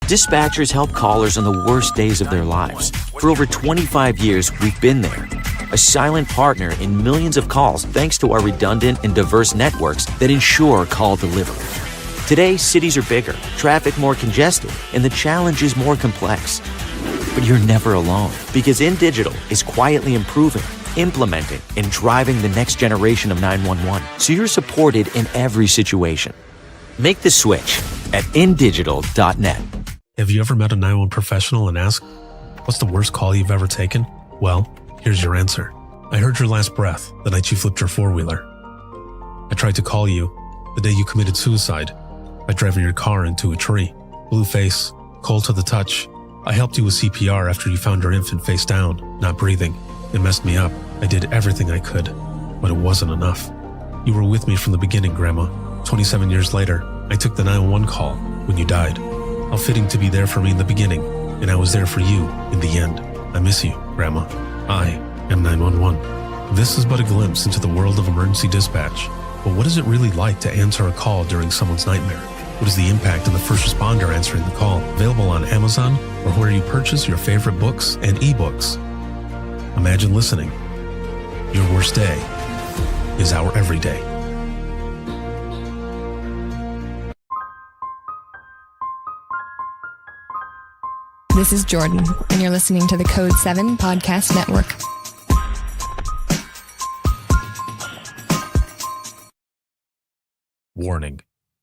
Dispatchers help callers on the worst days of their lives. For over 25 years, we've been there. A silent partner in millions of calls thanks to our redundant and diverse networks that ensure call delivery. Today, cities are bigger, traffic more congested, and the challenge is more complex. But you're never alone, because InDigital is quietly improving, implementing, and driving the next generation of 911, so you're supported in every situation. Make the switch at InDigital.net. Have you ever met a 911 professional and asked, what's the worst call you've ever taken? Well, here's your answer. I heard your last breath the night you flipped your four-wheeler. I tried to call you the day you committed suicide by driving your car into a tree. Blue face, cold to the touch. I helped you with CPR after you found your infant face down, not breathing. It messed me up. I did everything I could, but it wasn't enough. You were with me from the beginning, Grandma. 27 years later, I took the 911 call when you died. How fitting to be there for me in the beginning, and I was there for you in the end. I miss you, Grandma. I am 911. This is but a glimpse into the world of emergency dispatch. But what is it really like to answer a call during someone's nightmare? What is the impact of the first responder answering the call? Available on Amazon or where you purchase your favorite books and ebooks. Imagine listening. Your worst day is our everyday. This is Jordan, and you're listening to the Code 7 Podcast Network. Warning.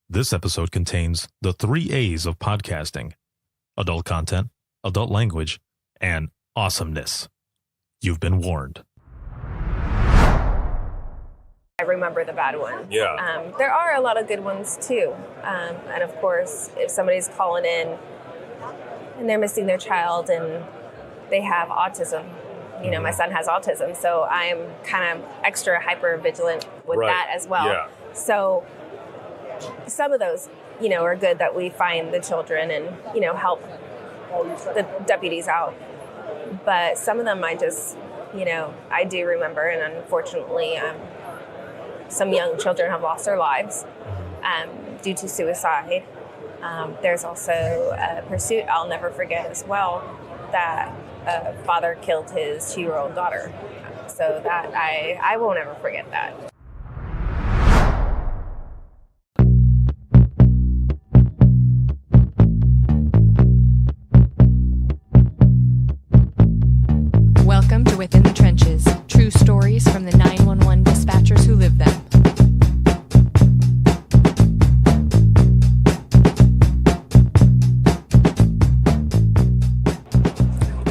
This episode contains the 3 A's of podcasting: adult content, adult language, and awesomeness. You've been warned. I remember the bad ones. Yeah. There are a lot of good ones too. And of course, if somebody's calling in and they're missing their child and they have autism, you know, my son has autism, so I'm kind of extra hyper vigilant with that as well. Yeah. So some of those, you know, are good that we find the children and, you know, help the deputies out. But some of them I just, you know, I do remember, and unfortunately, some young children have lost their lives due to suicide. There's also a pursuit I'll never forget as well, that a father killed his 2-year-old daughter. So that I won't ever forget that. Welcome to Within the Trenches, true stories from the 911 dispatchers who live them.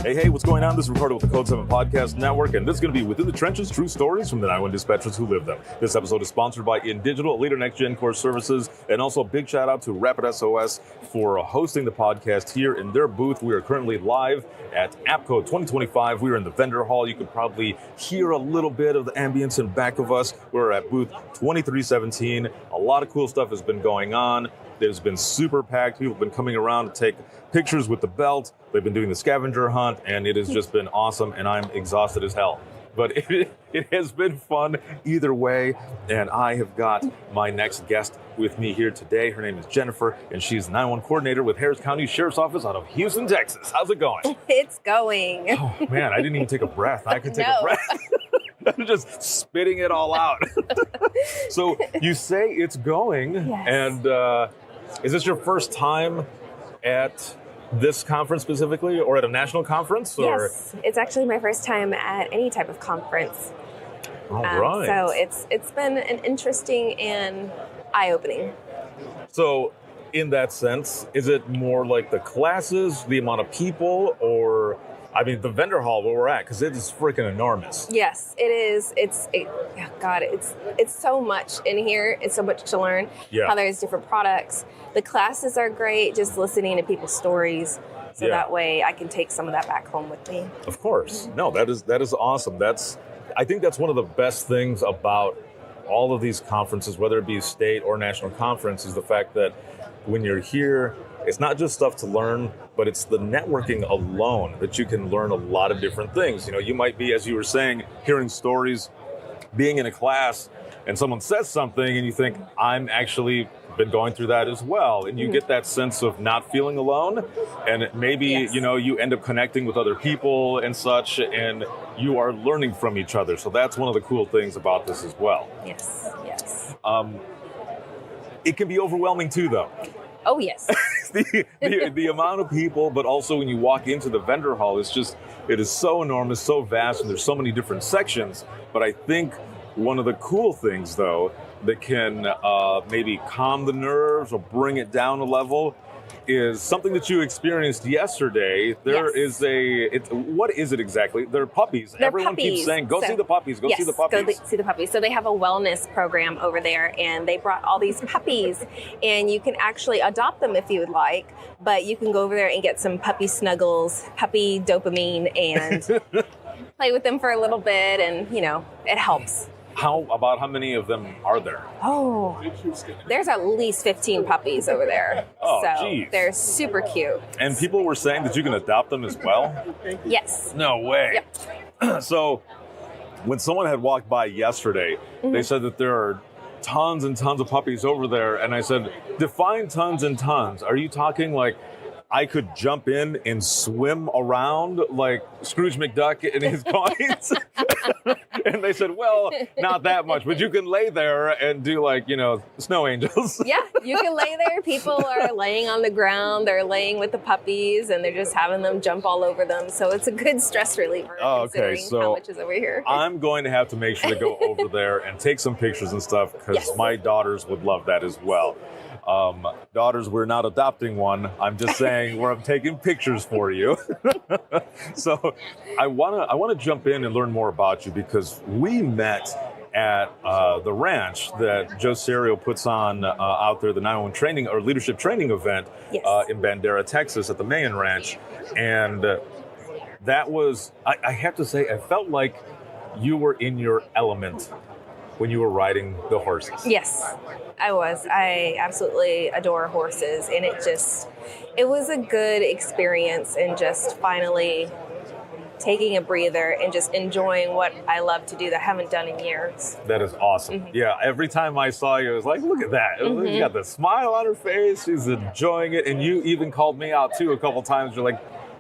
Hey, what's going on? This is Ricardo with the Code 7 Podcast Network, and this is going to be Within the Trenches, true stories from the 911 dispatchers who live them. This episode is sponsored by InDigital, a leader in next-gen core services, and also a big shout-out to Rapid SOS for hosting the podcast here in their booth. We are currently live at AppCo 2025. We are in the vendor hall. You can probably hear a little bit of the ambience in back of us. We're at booth 2317. A lot of cool stuff has been going on. It's been super packed. People have been coming around to take pictures with the belt. They've been doing the scavenger hunt, and it has just been awesome, and I'm exhausted as hell. But it has been fun either way, and I have got my next guest with me here today. Her name is Jennifer, and she's the 911 coordinator with Harris County Sheriff's Office out of Houston, Texas. How's it going? It's going. Oh, man, I didn't even take a breath. I could take a breath. I'm just spitting it all out. So you say it's going, Yes. and is this your first time at this conference specifically, or at a national conference? Or? Yes, it's actually my first time at any type of conference. All right. So it's been an interesting and eye-opening. So in that sense, is it more like the classes, the amount of people, or I mean the vendor hall where we're at, because it is freaking enormous. Yes, it is. It's so much in here. It's so much to learn. Yeah. How there's different products. The classes are great. Just listening to people's stories, so that way I can take some of that back home with me. Of course. No, that is awesome. I think that's one of the best things about all of these conferences, whether it be state or national conference, is the fact that when you're here, it's not just stuff to learn, but it's the networking alone that you can learn a lot of different things. You know, you might be, as you were saying, hearing stories, being in a class, and someone says something, and you think, I'm actually been going through that as well, and you get that sense of not feeling alone, and maybe Yes. you end up connecting with other people and such, and you are learning from each other. So that's one of the cool things about this as well. Yes. Yes. It can be overwhelming too, though. Oh, yes. the amount of people, but also when you walk into the vendor hall, it is so enormous, so vast, and there's so many different sections. But I think one of the cool things, though, that can maybe calm the nerves or bring it down a level is something that you experienced yesterday. There Yes. is what is it exactly? They're puppies. They're Everyone keeps puppies. saying, go So- see the puppies, go yes, see the puppies. see the puppies. So they have a wellness program over there, and they brought all these puppies, and you can actually adopt them if you would like, but you can go over there and get some puppy snuggles, puppy dopamine, and play with them for a little bit, and it helps. How many of them are there? Oh, there's at least 15 puppies over there. Oh, so geez. they're super cute. And people were saying that you can adopt them as well? Yes. No way. Yep. So when someone had walked by yesterday, they said that there are tons and tons of puppies over there. And I said, define tons and tons. Are you talking like I could jump in and swim around like Scrooge McDuck in his coins? And they said, well, not that much, but you can lay there and do like, snow angels. Yeah, you can lay there. People are laying on the ground. They're laying with the puppies, and they're just having them jump all over them. So it's a good stress reliever, Oh, okay, considering so how much is over here. I'm going to have to make sure to go over there and take some pictures and stuff because Yes. my daughters would love that as well. Daughters, we're not adopting one. I'm just saying I'm taking pictures for you. So I wanna jump in and learn more about you because we met at the ranch that Joe Serio puts on out there, the 911 training or leadership training event Yes. in Bandera, Texas, at the Mayan Ranch, and that was I have to say I felt like you were in your element when you were riding the horses. Yes, I was. I absolutely adore horses, and it was a good experience, and just finally taking a breather and just enjoying what I love to do that I haven't done in years. That is awesome. Yeah, every time I saw you, I was like, look at that. You got the smile on her face. She's enjoying it. And you even called me out, too, a couple times. You're like,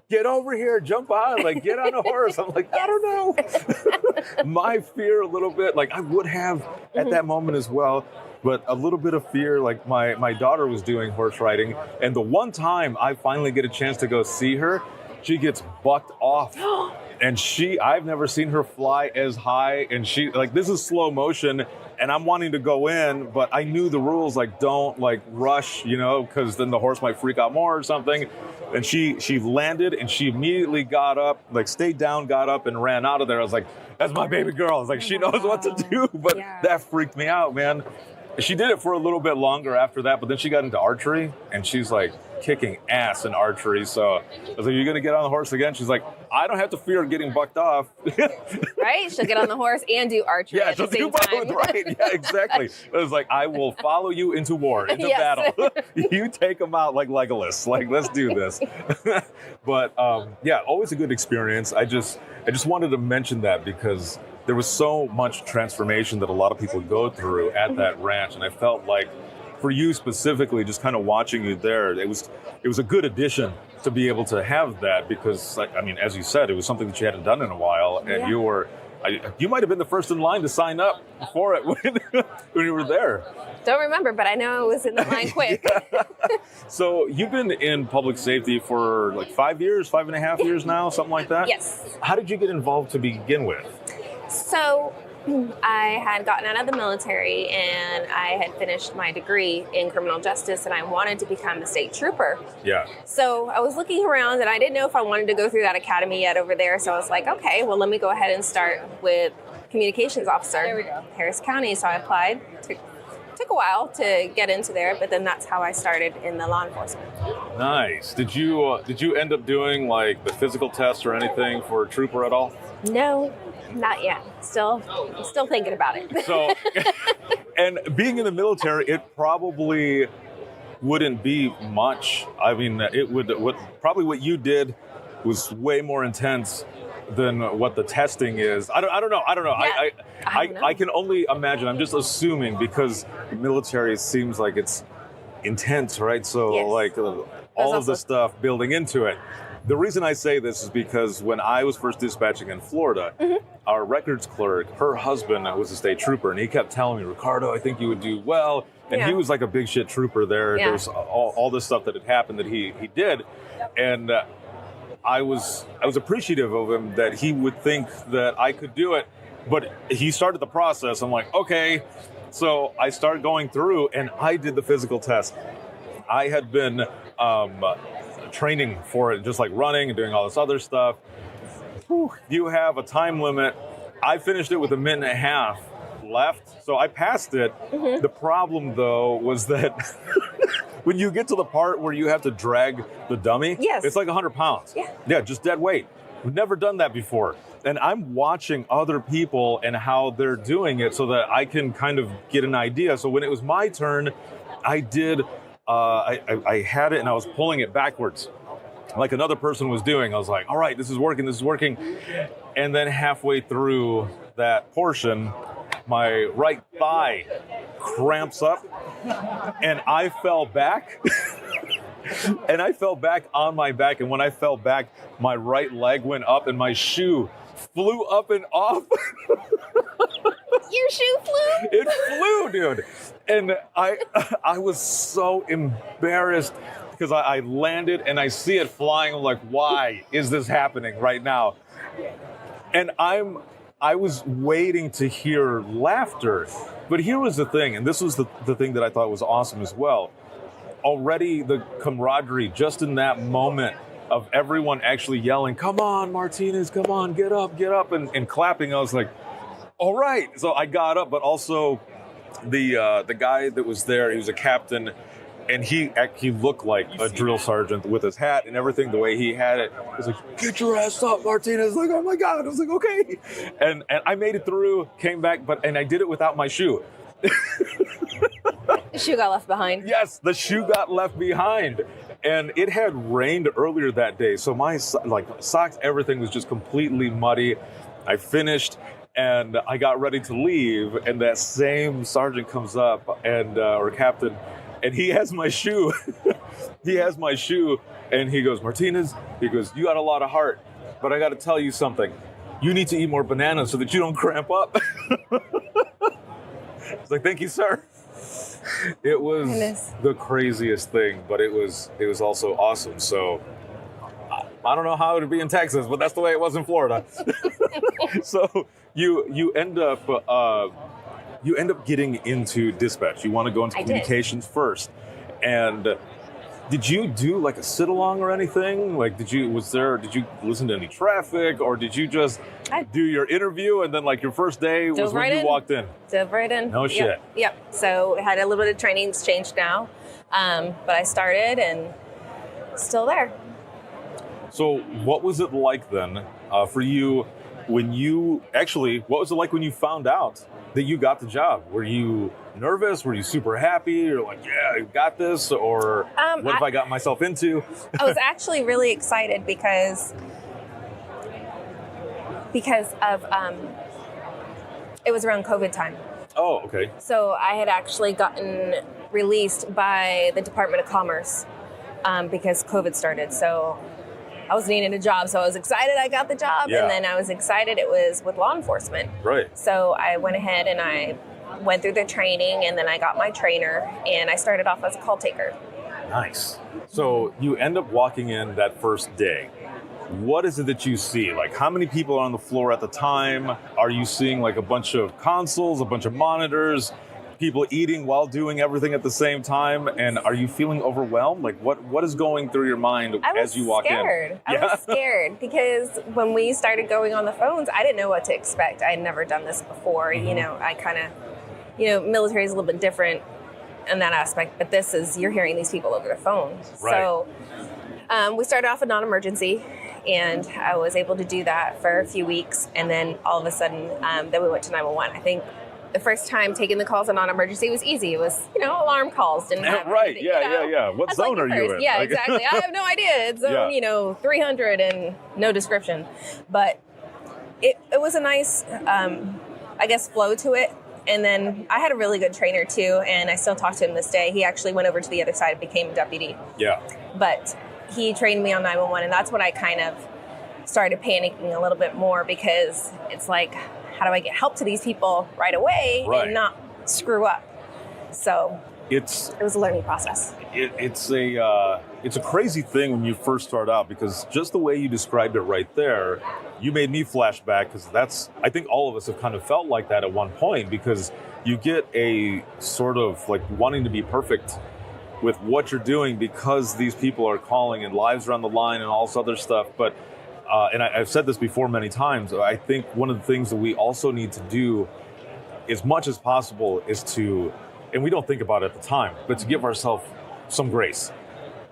get over here, jump on, like, get on a horse. I'm like, I don't know. My fear a little bit, like I would have at that moment as well, but a little bit of fear, like my daughter was doing horse riding, and the one time I finally get a chance to go see her, she gets bucked off. And I've never seen her fly as high, and she, like, this is slow motion, and I'm wanting to go in, but I knew the rules, like, don't, like, rush, because then the horse might freak out more or something. And she landed, and she immediately got up, like, stayed down, got up, and ran out of there. I was like, that's my baby girl. I was like, she knows what to do, but Yeah. that freaked me out, man. She did it for a little bit longer after that, but then she got into archery, and she's, like, kicking ass in archery. So I was like, you're going to get on the horse again? She's like, I don't have to fear getting bucked off. Right? She'll get on the horse and do archery Yeah, at the she'll do same both, time. right? Yeah, exactly. It was like, I will follow you into war, into Yes. battle. You take them out like Legolas. Like, let's do this. But yeah, always a good experience. I just wanted to mention that because there was so much transformation that a lot of people go through at that ranch, and I felt like for you specifically, just kind of watching you there, it was a good addition to be able to have that because, I mean, as you said, it was something that you hadn't done in a while, and Yeah. you might have been the first in line to sign up for it when you were there. Don't remember, but I know it was in the line quick. So you've been in public safety for like 5 years, 5.5 years now, something like that? Yes. How did you get involved to begin with? So I had gotten out of the military, and I had finished my degree in criminal justice, and I wanted to become a state trooper. Yeah. So I was looking around, and I didn't know if I wanted to go through that academy yet over there. So I was like, okay, well, let me go ahead and start with communications officer. There we go. Harris County. So I applied. Took a while to get into there, but then that's how I started in the law enforcement. Nice. Did you end up doing like the physical test or anything for a trooper at all? No, not yet. Still thinking about it. So, and being in the military, it probably wouldn't be much. I mean, what you did was way more intense than what the testing is. I don't know. I don't know. I can only imagine. I'm just assuming because the military seems like it's intense, right? So Yes. like all of also- the stuff building into it. The reason I say this is because when I was first dispatching in Florida, our records clerk, her husband was a state trooper, and he kept telling me, Ricardo, I think you would do well. And he Yeah. was like a big shit trooper there. Yeah. There was all this stuff that had happened that he did. And I was appreciative of him that he would think that I could do it. But he started the process. I'm like, okay. So I started going through, and I did the physical test. I had been training for it, just like running and doing all this other stuff. Whew, you have a time limit. I finished it with a minute and a half left, so I passed it. The problem, though, was that when you get to the part where you have to drag the dummy, Yes. it's like 100 pounds. Yeah. Just dead weight. We've never done that before. And I'm watching other people and how they're doing it so that I can kind of get an idea. So when it was my turn, I did, I had it and I was pulling it backwards like another person was doing. I was like, all right, this is working. And then halfway through that portion, my right thigh cramps up and I fell back. And I fell back on my back. And when I fell back, my right leg went up and my shoe flew up and off. Your shoe flew? It flew, dude. And I was so embarrassed because I landed and I see it flying. I'm like, why is this happening right now? And I was waiting to hear laughter. But here was the thing, and this was the thing that I thought was awesome as well. Already the camaraderie just in that moment of everyone actually yelling, come on, Martinez, come on, get up, and clapping. I was like, all right. So I got up, but also the guy that was there, he was a captain, and he looked like a drill sergeant with his hat and everything, the way he had it. He was like, get your ass up, Martinez. Like, oh my God. I was like, okay. And I made it through, came back, and I did it without my shoe. The shoe got left behind. Yes, the shoe got left behind. And it had rained earlier that day. So my socks, everything was just completely muddy. I finished and I got ready to leave. And that same sergeant comes up or captain, and he has my shoe. He has my shoe and he goes, Martinez, he goes, you got a lot of heart, but I got to tell you something. You need to eat more bananas so that you don't cramp up. It's like, thank you, sir. It was the craziest thing, but it was also awesome. So I don't know how it would be in Texas, but that's the way it was in Florida. So you end up getting into dispatch. You want to go into communications first, and did you do like a sit along or anything? Like, did you listen to any traffic, or did you just do your interview and then like your first day was when you walked in? Dove right in. No shit. Yep. So I had a little bit of training. It's changed now, but I started and still there. So what was it like then for you what was it like when you found out that you got the job? Were you nervous? Were you super happy? Or like, yeah, I got this? Or what have I got myself into? I was actually really excited because of it was around COVID time. Oh, okay. So I had actually gotten released by the Department of Commerce because COVID started. So I was needing a job, so I was excited I got the job, Yeah. and then I was excited it was with law enforcement. Right. So I went ahead and I went through the training, and then I got my trainer, and I started off as a call taker. Nice. So you end up walking in that first day. What is it that you see? Like, how many people are on the floor at the time? Are you seeing like a bunch of consoles, a bunch of monitors, people eating while doing everything at the same time? And are you feeling overwhelmed? Like, what is going through your mind as you walk in? I was scared because when we started going on the phones, I didn't know what to expect. I had never done this before. Mm-hmm. You know, I kind of, military is a little bit different in that aspect, but this is, you're hearing these people over the phone. Right. So we started off with non-emergency, and I was able to do that for a few weeks. And then all of a sudden, then we went to 911. I think the first time taking the calls on non-emergency was easy. It was, alarm calls. Didn't have Right, anything, yeah. What That's zone like are you in? Yeah, Like- exactly. I have no idea. It's zone, 300 and no description. But it was a nice, flow to it And then I had a really good trainer too, and I still talk to him this day. He actually went over to the other side and became a deputy. Yeah. But he trained me on 911, and that's when I kind of started panicking a little bit more, because it's like, how do I get help to these people right away and not screw up? So it was a learning process. It's a crazy thing when you first start out, because just the way you described it right there, you made me flash back, because I think all of us have kind of felt like that at one point, because you get a sort of like wanting to be perfect with what you're doing, because these people are calling and lives are on the line and all this other stuff. But and I've said this before many times, I think one of the things that we also need to do as much as possible is to, and we don't think about it at the time, but to give ourselves some grace,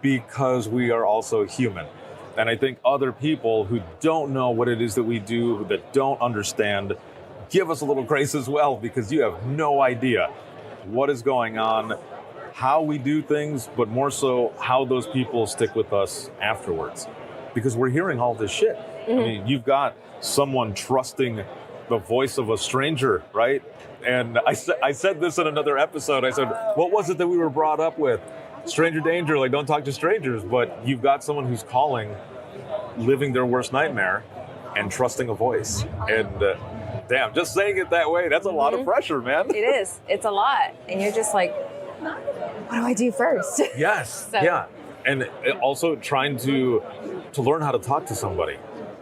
because we are also human. And I think other people who don't know what it is that we do, that don't understand, give us a little grace as well, because you have no idea what is going on, how we do things, but more so how those people stick with us afterwards. Because we're hearing all this shit. I mean, you've got someone trusting the voice of a stranger, right? And I said this in another episode. I said, what was it that we were brought up with? Stranger danger, like don't talk to strangers. But you've got someone who's calling, living their worst nightmare, and trusting a voice. And damn, just saying it that way, that's a lot of pressure, man. It is. It's a lot. And you're just like, what do I do first? Yes. So. Yeah. And also trying to learn how to talk to somebody.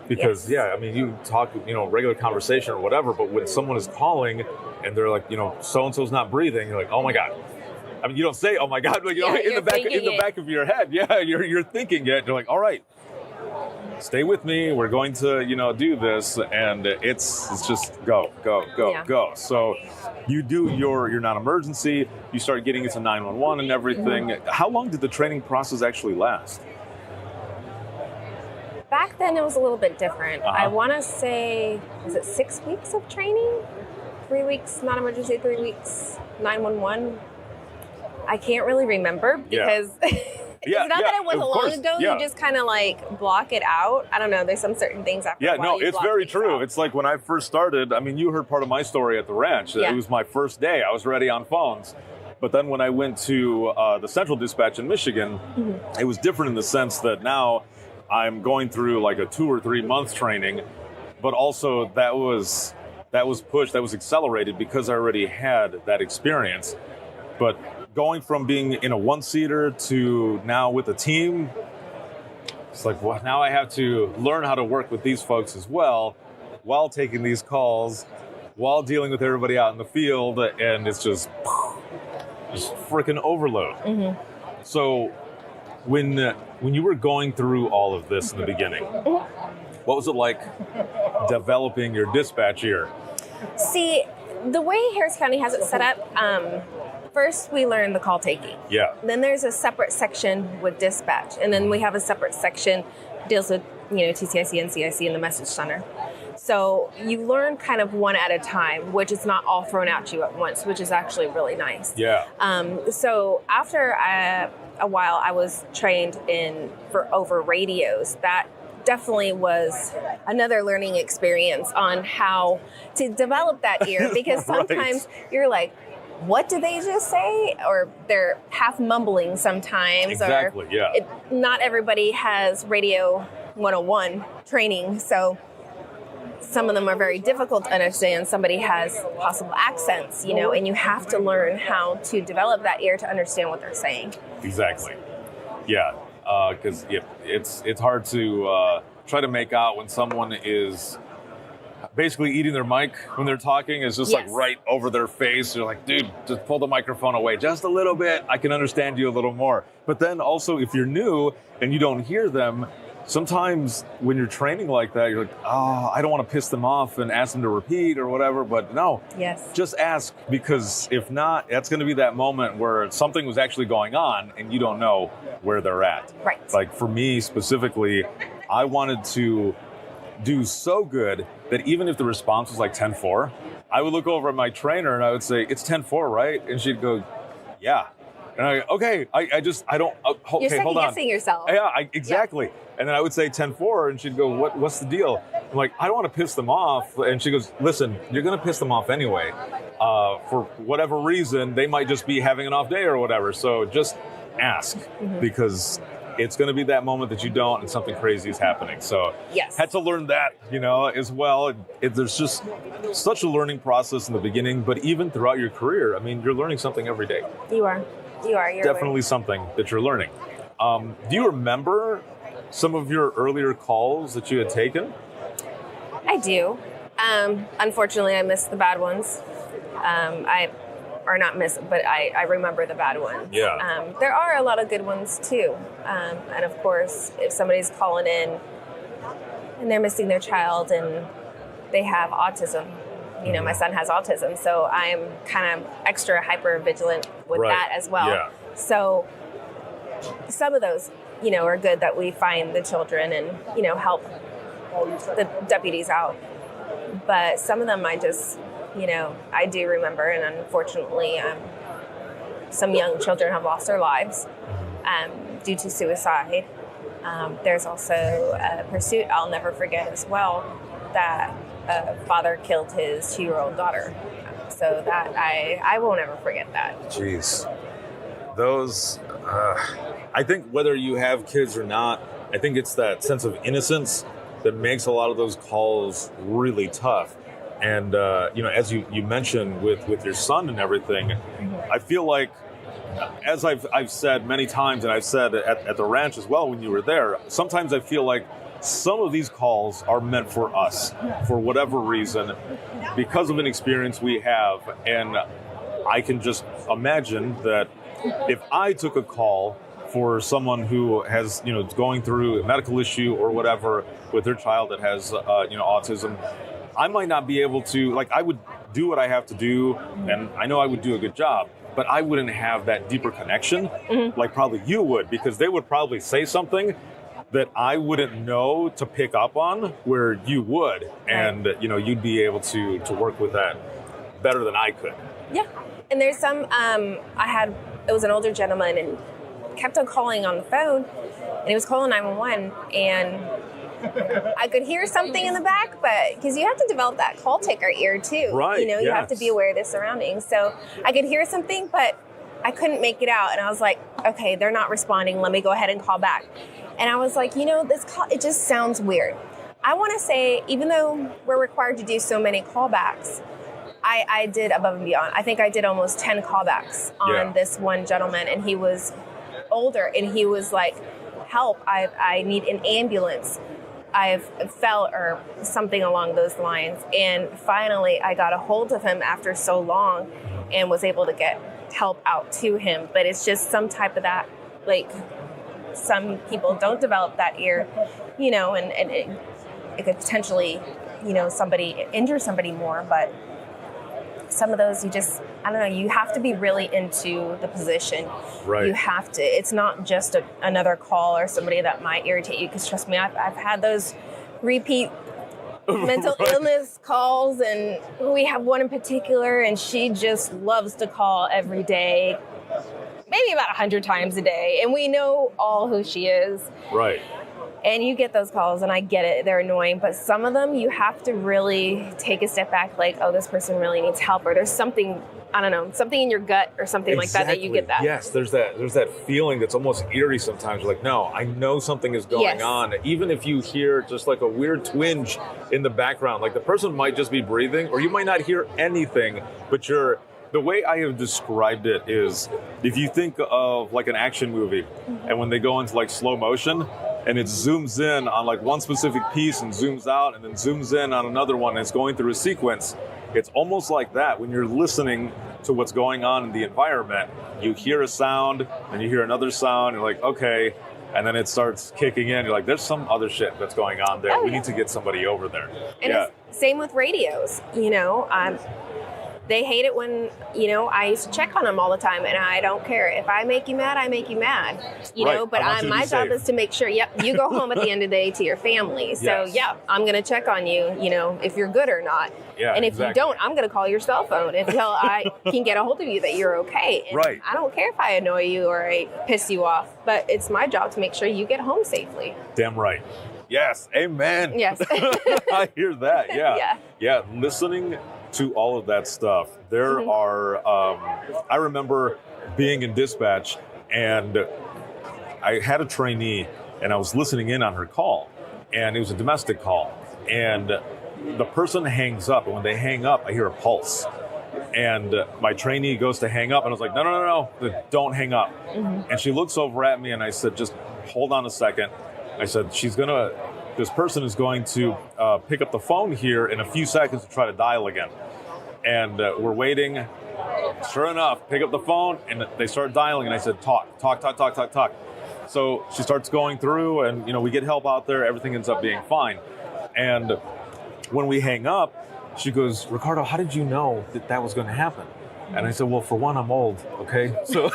Because, I mean, you talk, regular conversation or whatever, but when someone is calling and they're like, so-and-so's not breathing, you're like, oh my God. I mean, you don't say, oh my God, but in the back of your head, you're thinking it. You're like, all right, stay with me. We're going to, do this. And it's just go. So you do your non-emergency, you start getting into 911 and everything. How long did the training process actually last? Back then, it was a little bit different. I want to say, was it 6 weeks of training? 3 weeks non-emergency, 3 weeks 911. I can't really remember, because it's not that it was long ago. You just kind of like block it out. I don't know. There's some certain things after a while. It's very true. Out. It's like when I first started, I mean, you heard part of my story at the ranch. It was my first day. I was ready on phones. But then when I went to the Central Dispatch in Michigan, it was different in the sense that now I'm going through like a 2 or 3 month training, but also that was pushed, that was accelerated because I already had that experience. But going from being in a one-seater to now with a team, it's like, well, now I have to learn how to work with these folks as well, while taking these calls, while dealing with everybody out in the field, and it's just freaking overload. So when you were going through all of this in the beginning, what was it like developing your dispatch ear? See, the way Harris County has it set up, first we learn the call taking. Yeah. Then there's a separate section with dispatch, and then we have a separate section deals with TCIC and CIC and the message center. So you learn kind of one at a time, which is not all thrown at you at once, which is actually really nice. Yeah. So after a while, I was trained over radios. That definitely was another learning experience on how to develop that ear, because sometimes you're like, what did they just say? Or they're half mumbling sometimes. Exactly, Not everybody has radio 101 training, so some of them are very difficult to understand. Somebody has possible accents, and you have to learn how to develop that ear to understand what they're saying. Exactly. Yeah, because it's hard to try to make out when someone is basically eating their mic when they're talking. Is just like right over their face. You're like, dude, just pull the microphone away just a little bit. I can understand you a little more. But then also, if you're new and you don't hear them, sometimes when you're training like that, you're like, oh, I don't want to piss them off and ask them to repeat or whatever. But no, just ask, because if not, that's going to be that moment where something was actually going on and you don't know where they're at. Right. Like for me specifically, I wanted to do so good that even if the response was like 10-4, I would look over at my trainer and I would say, it's 10-4, right? And she'd go, yeah. And I don't, okay, You're hold on. second-guessing yourself. Yeah, exactly. And then I would say 10-4, and she'd go, what's the deal? I'm like, I don't want to piss them off. And she goes, listen, you're going to piss them off anyway. For whatever reason, they might just be having an off day or whatever. So just ask, because it's going to be that moment that you don't and something crazy is happening. So Yes. had to learn that, as well. There's just such a learning process in the beginning, but even throughout your career, I mean, you're learning something every day. You are. You're Definitely something that you're learning. Do you remember some of your earlier calls that you had taken? I do. Unfortunately, I missed the bad ones. I remember the bad ones. Yeah. There are a lot of good ones too. And of course, if somebody's calling in and they're missing their child and they have autism, my son has autism, so I'm kind of extra hyper vigilant with Right. that as well. Yeah. So some of those, are good that we find the children and, help the deputies out. But some of them I just, I do remember, and unfortunately, some young children have lost their lives due to suicide. There's also a pursuit I'll never forget as well, that a father killed his 2-year-old daughter. So that I will never forget that. Jeez. Those, I think whether you have kids or not, I think it's that sense of innocence that makes a lot of those calls really tough. And, as you mentioned with your son and everything, I feel like, as I've said many times, and I've said at the ranch as well when you were there, sometimes I feel like some of these calls are meant for us for whatever reason, because of an experience we have. And I can just imagine that if I took a call for someone who has, going through a medical issue or whatever with their child that has, autism, I might not be able to, I would do what I have to do, and I know I would do a good job, but I wouldn't have that deeper connection like probably you would, because they would probably say something that I wouldn't know to pick up on where you would, and, you'd be able to work with that better than I could. Yeah. And there's some, it was an older gentleman and kept on calling on the phone, and he was calling 911, and I could hear something in the back, but because you have to develop that call taker ear too. Right, You have to be aware of the surroundings. So I could hear something, but I couldn't make it out. And I was like, okay, they're not responding. Let me go ahead and call back. And I was like, this call, it just sounds weird. I want to say, even though we're required to do so many callbacks, I did above and beyond. I think I did almost 10 callbacks on this one gentleman, and he was older, and he was like, help, I need an ambulance. I've fell or something along those lines. And finally, I got a hold of him after so long and was able to get help out to him. But it's just some type of that, some people don't develop that ear, and it could potentially, somebody injure somebody more. But some of those, you have to be really into the position. Right. You have to. It's not just another call or somebody that might irritate you, because trust me, I've had those repeat mental illness calls, and we have one in particular, and she just loves to call every day, maybe about 100 times a day, and we know all who she is. Right. And you get those calls, and I get it, they're annoying, but some of them you have to really take a step back, this person really needs help, or there's something, I don't know, something in your gut or something like that you get that. Yes, there's that feeling that's almost eerie sometimes. You're like, no, I know something is going on. Even if you hear just a weird twinge in the background, the person might just be breathing, or you might not hear anything, but the way I have described it is, if you think of an action movie, and when they go into slow motion, and it zooms in on one specific piece and zooms out and then zooms in on another one, and it's going through a sequence. It's almost like that when you're listening to what's going on in the environment. You hear a sound, and you hear another sound, you're like, okay, and then it starts kicking in. You're like, there's some other shit that's going on there. We need to get somebody over there. And it's same with radios, They hate it when, I used to check on them all the time, and I don't care. If I make you mad, I make you mad, Right. but I want you to my be job safe. is to make sure, you go home at the end of the day to your family. So, Yes. I'm going to check on you, if you're good or not. Yeah, and if exactly. you don't, I'm going to call your cell phone until I can get a hold of you that you're okay. And Right. I don't care if I annoy you or I piss you off, but it's my job to make sure you get home safely. Damn right. Yes. Amen. Yes. I hear that. Yeah. Yeah. Yeah. Listening to all of that stuff, there Mm-hmm. are, I remember being in dispatch and I had a trainee and I was listening in on her call, and it was a domestic call. And the person hangs up, and when they hang up, I hear a pulse. And my trainee goes to hang up, and I was like, no, don't hang up. Mm-hmm. And she looks over at me, and I said, just hold on a second. I said, this person is going to pick up the phone here in a few seconds to try to dial again. And we're waiting. Sure enough, pick up the phone, and they start dialing, and I said, talk. So she starts going through, and we get help out there. Everything ends up being fine. And when we hang up, she goes, Ricardo, how did you know that was going to happen? And I said, well, for one, I'm old, okay? So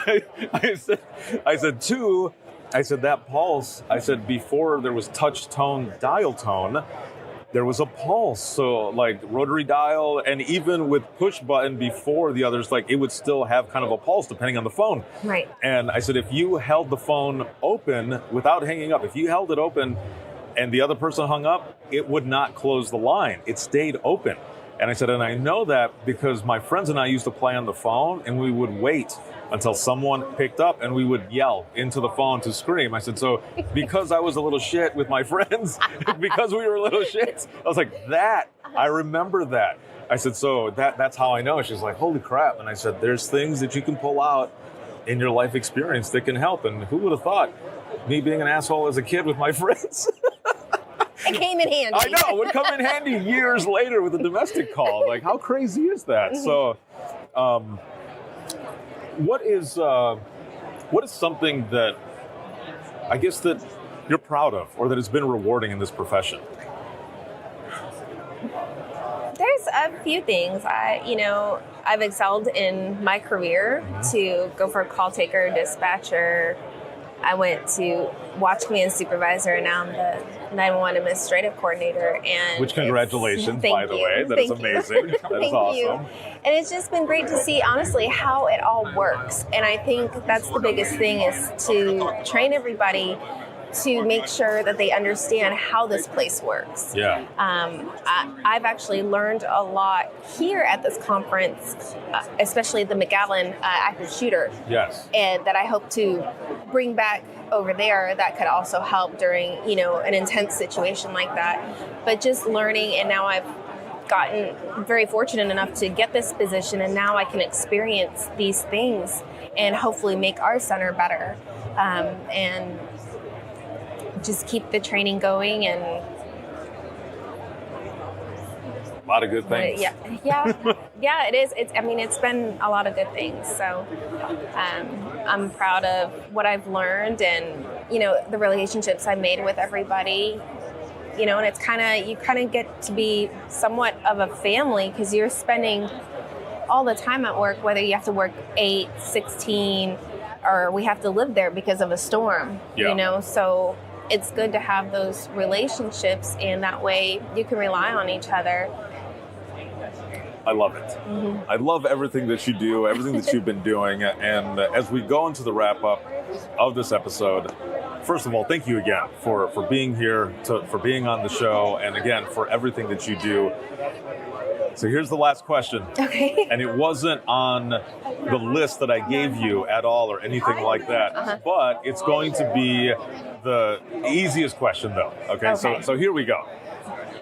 I said, two, I said, that pulse, I said, before there was touch tone, dial tone, there was a pulse. So like rotary dial, and even with push button before the others, like it would still have kind of a pulse depending on the phone. Right. And I said, if you held the phone open without hanging up, if you held it open and the other person hung up, it would not close the line. It stayed open. And I said, and I know that because my friends and I used to play on the phone, and we would wait until someone picked up and we would yell into the phone to scream. I said, so because I was a little shit with my friends, because we were little shits, I was like, I remember that. I said, so that's how I know. She's like, holy crap. And I said, there's things that you can pull out in your life experience that can help. And who would have thought me being an asshole as a kid with my friends? It came in handy. I know, it would come in handy years later with a domestic call. Like, how crazy is that? So, what is something that I guess that you're proud of, or that has been rewarding in this profession? There's a few things. I've excelled in my career to go for a call taker, dispatcher. I went to watch command supervisor, and now I'm the 911 administrative coordinator. And Which, congratulations, thank by the you. way. That is Thank you. amazing. That is Thank awesome. you. And it's just been great to see, honestly, how it all works. And I think that's the biggest thing, is to train everybody to make sure that they understand how this place works. Yeah. I've actually learned a lot here at this conference, especially the McAllen active shooter, Yes. and that I hope to bring back over there that could also help during, an intense situation like that. But just learning, and now I've gotten very fortunate enough to get this position, and now I can experience these things and hopefully make our center better, and just keep the training going. And A lot of good things. yeah, it is. It's been a lot of good things. So I'm proud of what I've learned, and the relationships I made with everybody. And it's you kind of get to be somewhat of a family, because you're spending all the time at work, whether you have to work 8, 16, or we have to live there because of a storm. Yeah. So it's good to have those relationships, and that way you can rely on each other. I love it. Mm-hmm. I love everything that you do, everything that you've been doing. And as we go into the wrap up of this episode, first of all, thank you again for being here, for being on the show, and again, for everything that you do. So here's the last question. Okay. And it wasn't on the list that I gave you at all or anything like that, but it's going to be the easiest question though. Okay. So here we go.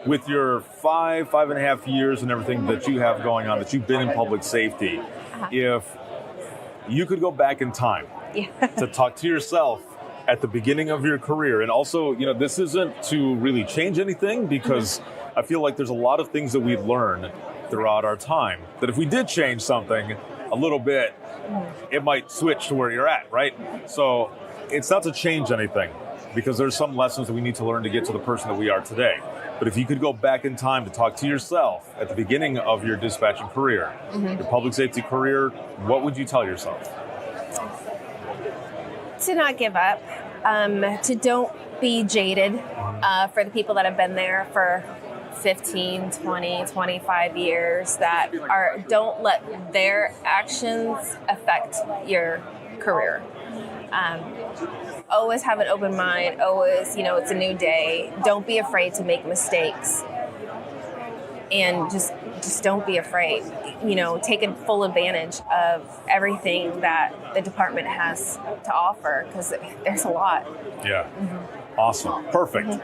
With your 5.5 years and everything that you have going on, that you've been in public safety, if you could go back in time to talk to yourself at the beginning of your career, and also, this isn't to really change anything, because I feel like there's a lot of things that we learn throughout our time that if we did change something a little bit, it might switch to where you're at, right? So it's not to change anything, because there's some lessons that we need to learn to get to the person that we are today. But if you could go back in time to talk to yourself at the beginning of your dispatching career, your public safety career, what would you tell yourself? To not give up, to don't be jaded for the people that have been there for 15, 20, 25 years don't let their actions affect your career. Always have an open mind, always, it's a new day. Don't be afraid to make mistakes. And just don't be afraid. Take full advantage of everything that the department has to offer, because there's a lot. Yeah. Awesome. Perfect.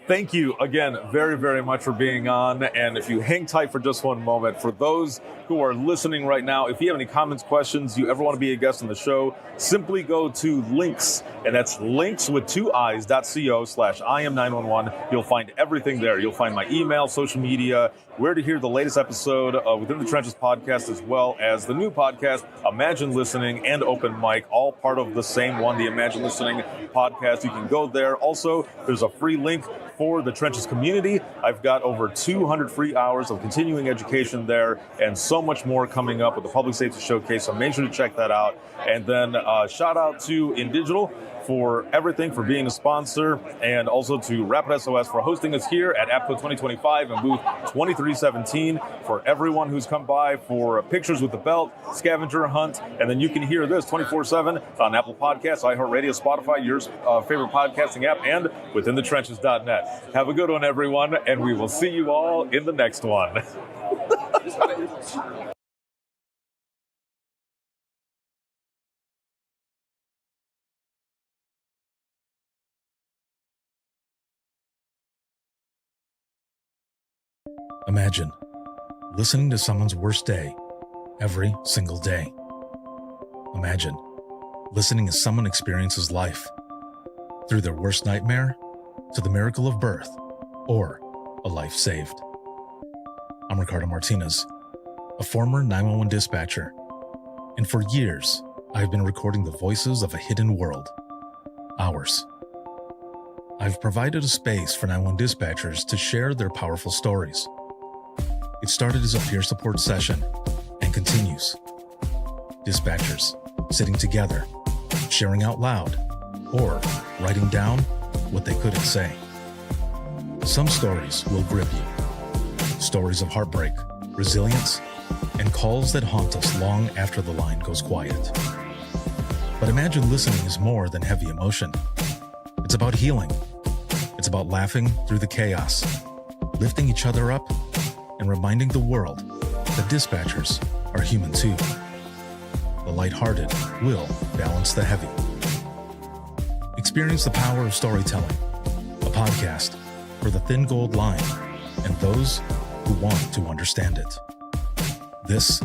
Thank you again very, very much for being on. And if you hang tight for just one moment, for those who are listening right now, if you have any comments, questions, you ever want to be a guest on the show, simply go to links, and that's links with 2i's.co/IM911. You'll find everything there. You'll find my email, social media, where to hear the latest episode of Within the Trenches podcast, as well as the new podcast, Imagine Listening and Open Mic, all part of the same one, the Imagine Listening podcast. You can go there. Also, there's a free link for the Trenches community. I've got over 200 free hours of continuing education there, and so much more coming up with the Public Safety Showcase, so make sure to check that out. And then shout out to InDigital for everything, for being a sponsor, and also to Rapid SOS for hosting us here at APCO 2025 and booth 2317, for everyone who's come by for pictures with the belt, scavenger hunt, and then you can hear this 24/7 on Apple Podcasts, iHeartRadio, Spotify, your favorite podcasting app, and withinthetrenches.net. Have a good one, everyone, and we will see you all in the next one. Imagine listening to someone's worst day every single day. Imagine listening as someone experiences life, through their worst nightmare to the miracle of birth or a life saved. I'm Ricardo Martinez, a former 911 dispatcher, and for years, I've been recording the voices of a hidden world, ours. I've provided a space for 911 dispatchers to share their powerful stories. It started as a peer support session and continues. Dispatchers sitting together, sharing out loud, or writing down what they couldn't say. Some stories will grip you. Stories of heartbreak, resilience, and calls that haunt us long after the line goes quiet. But Imagine Listening is more than heavy emotion. It's about healing. It's about laughing through the chaos, lifting each other up, and reminding the world that dispatchers are human too. The lighthearted will balance the heavy. Experience the power of storytelling, a podcast for the thin gold line and those who want to understand it. This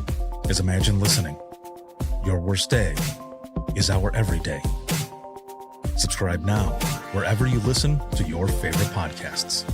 is Imagine Listening. Your worst day is our everyday. Subscribe now wherever you listen to your favorite podcasts.